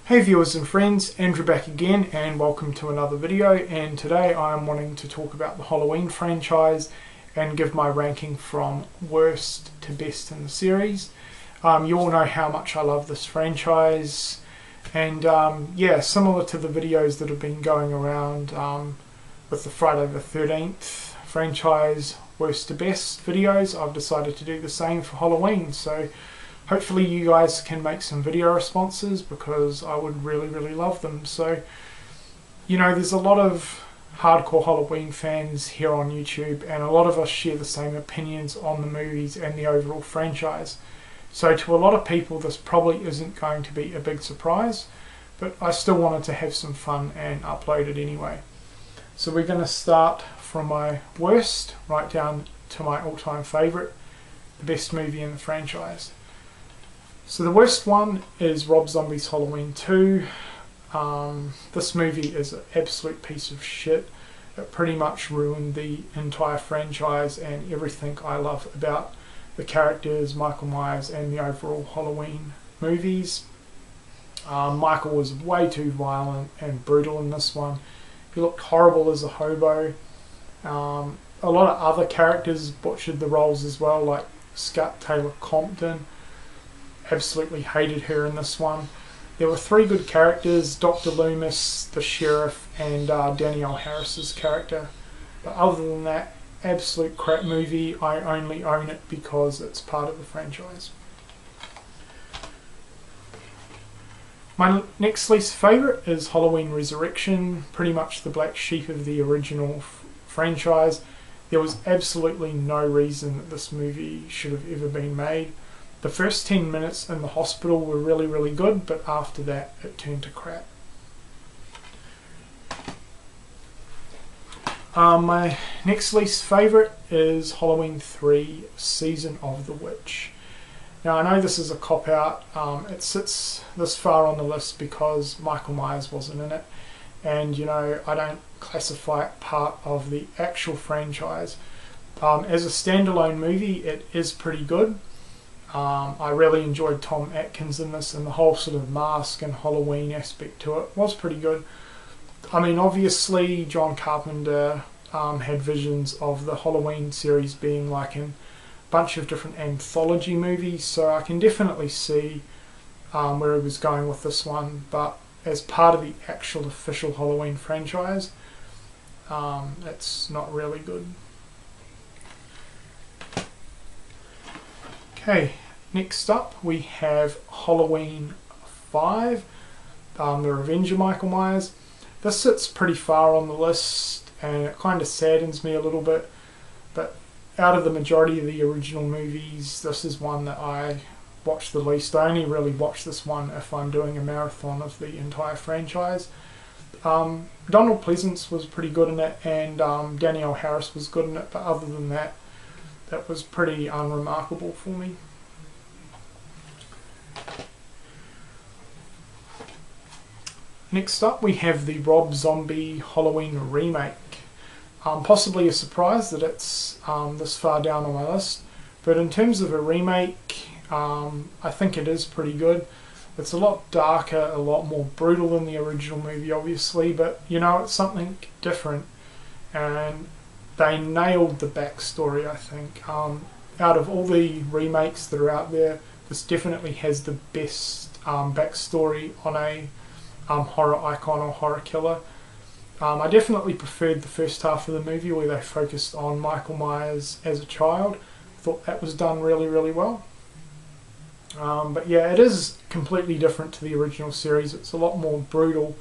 Hey viewers and friends, Andrew back again and welcome to another video, and today I am wanting to talk about the Halloween franchise and give my ranking from worst to best in the series. You all know how much I love this franchise, and yeah, similar to the videos that have been going around with the Friday the 13th franchise worst to best videos, I've decided to do the same for Halloween. So hopefully you guys can make some video responses because I would really love them. So, you know, there's a lot of hardcore Halloween fans here on YouTube, and a lot of us share the same opinions on the movies and the overall franchise. So to a lot of people this probably isn't going to be a big surprise, but I still wanted to have some fun and upload it anyway. So we're going to start from my worst right down to my all-time favourite, the best movie in the franchise. So the worst one is Rob Zombie's Halloween 2. This movie is an absolute piece of shit. It pretty much ruined the entire franchise and everything I love about the characters, Michael Myers, and the overall Halloween movies. Michael was way too violent and brutal in this one. He looked horrible as a hobo. A lot of other characters butchered the roles as well, like Scut Taylor Compton. Absolutely hated her in this one. There were three good characters: Dr. Loomis, the sheriff, and Danielle Harris's character. But other than that, absolute crap movie. I only own it because it's part of the franchise. My next least favourite is Halloween Resurrection, pretty much the black sheep of the original franchise. There was absolutely no reason that this movie should have ever been made. The first 10 minutes in the hospital were really good, but after that it turned to crap. My next least favourite is Halloween 3 Season of the Witch. Now I know this is a cop-out. It sits this far on the list because Michael Myers wasn't in it, and you know, I don't classify it part of the actual franchise. As a standalone movie it is pretty good. I really enjoyed Tom Atkins in this, and the whole sort of mask and Halloween aspect to it was pretty good. I mean, obviously John Carpenter had visions of the Halloween series being like a bunch of different anthology movies, so I can definitely see where he was going with this one, but as part of the actual official Halloween franchise, it's not really good. Okay, next up we have Halloween 5, The Revenge of Michael Myers. This sits pretty far on the list and it kind of saddens me a little bit, but out of the majority of the original movies, this is one that I watch the least. I only really watch this one if I'm doing a marathon of the entire franchise. Donald Pleasence was pretty good in it, and Danielle Harris was good in it, but other than that, that was pretty unremarkable for me. Next up we have the Rob Zombie Halloween remake. Possibly a surprise that it's this far down on my list, but in terms of a remake, I think it is pretty good. It's a lot darker, a lot more brutal than the original movie obviously, but you know, it's something different, and they nailed the backstory, I think. Out of all the remakes that are out there, this definitely has the best backstory on a horror icon or horror killer. I definitely preferred the first half of the movie where they focused on Michael Myers as a child. I thought that was done really well. But yeah, it is completely different to the original series. It's a lot more brutal,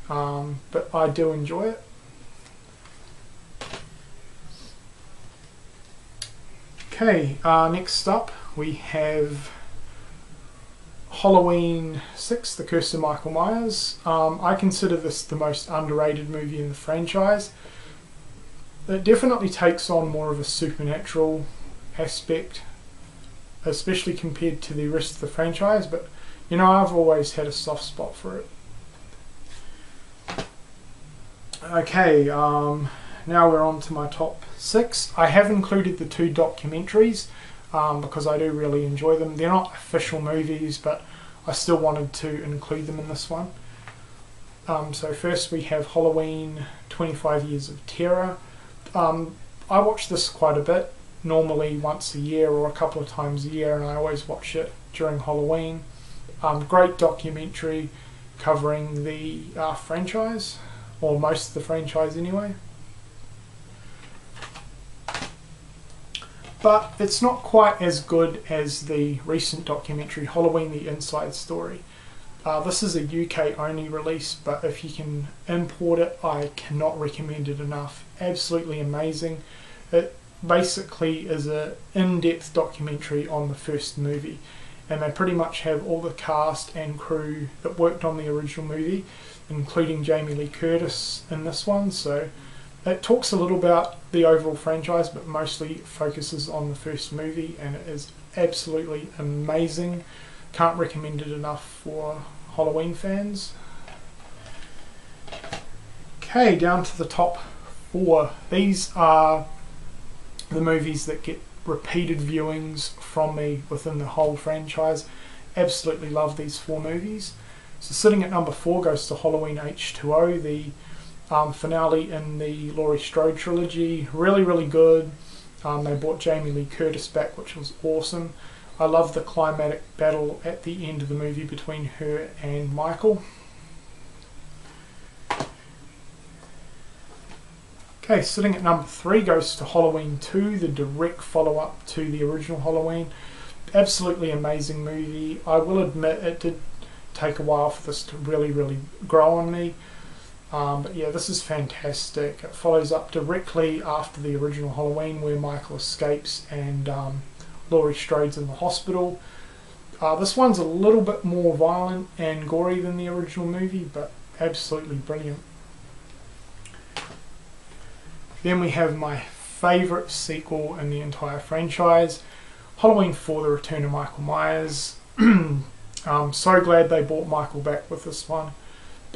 but I do enjoy it. Okay, next up we have Halloween 6, The Curse of Michael Myers. I consider this the most underrated movie in the franchise. It definitely takes on more of a supernatural aspect, especially compared to the rest of the franchise, but you know, I've always had a soft spot for it. Okay, now we're on to my top 6. I have included the 2 documentaries because I do really enjoy them. They're not official movies, but I still wanted to include them in this one. So first we have Halloween 25 Years of Terror. I watch this quite a bit, normally once a year or a couple of times a year, and I always watch it during Halloween. Great documentary covering the franchise, or most of the franchise anyway. But it's not quite as good as the recent documentary Halloween The Inside Story. This is a UK only release, but if you can import it, I cannot recommend it enough. Absolutely amazing. It basically is an in-depth documentary on the first movie, and they pretty much have all the cast and crew that worked on the original movie, including Jamie Lee Curtis in this one. So it talks a little about the overall franchise, but mostly focuses on the first movie, and it is absolutely amazing. Can't recommend it enough for Halloween fans. Okay, down to the top 4. These are the movies that get repeated viewings from me within the whole franchise. Absolutely love these 4 movies. So sitting at number 4 goes to Halloween H2O, the finale in the Laurie Strode trilogy. Really good. They brought Jamie Lee Curtis back, which was awesome. I love the climatic battle at the end of the movie between her and Michael. Okay, sitting at number 3 goes to Halloween 2, the direct follow-up to the original Halloween. Absolutely amazing movie. I will admit it did take a while for this to really grow on me. But yeah, this is fantastic. It follows up directly after the original Halloween, where Michael escapes and Laurie Strode's in the hospital. This one's a little bit more violent and gory than the original movie, but absolutely brilliant. Then we have my favourite sequel in the entire franchise, Halloween 4, The Return of Michael Myers. I'm so glad they brought Michael back with this one.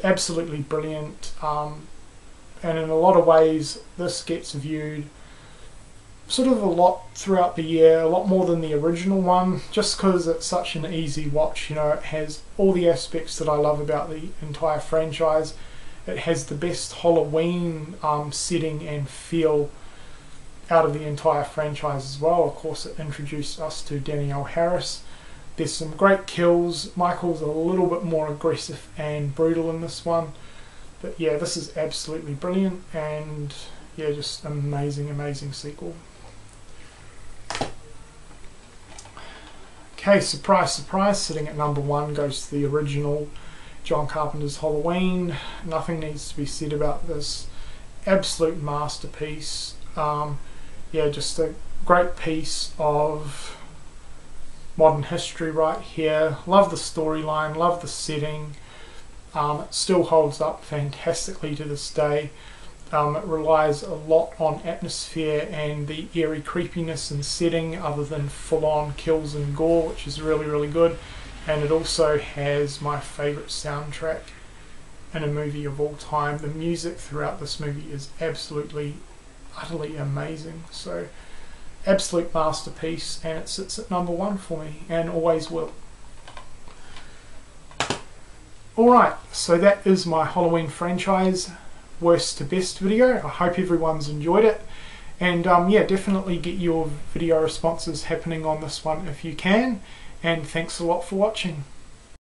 Absolutely brilliant, and in a lot of ways this gets viewed sort of a lot throughout the year, a lot more than the original one, just because it's such an easy watch. You know, it has all the aspects that I love about the entire franchise. It has the best Halloween setting and feel out of the entire franchise as well. Of course, it introduced us to Danielle Harris. There's some great kills. Michael's a little bit more aggressive and brutal in this one. But yeah, this is absolutely brilliant, and yeah, just amazing sequel. Okay, surprise, sitting at number 1 goes to the original John Carpenter's Halloween. Nothing needs to be said about this. Absolute masterpiece. Yeah, just a great piece of modern history right here. Love the storyline, love the setting. It still holds up fantastically to this day. It relies a lot on atmosphere and the eerie creepiness and setting, other than full-on kills and gore, which is really good. And it also has my favourite soundtrack in a movie of all time. The music throughout this movie is absolutely, utterly amazing. So, absolute masterpiece, and it sits at number 1 for me, and always will. Alright, so that is my Halloween franchise worst to best video. I hope everyone's enjoyed it, and yeah, definitely get your video responses happening on this one if you can, and thanks a lot for watching.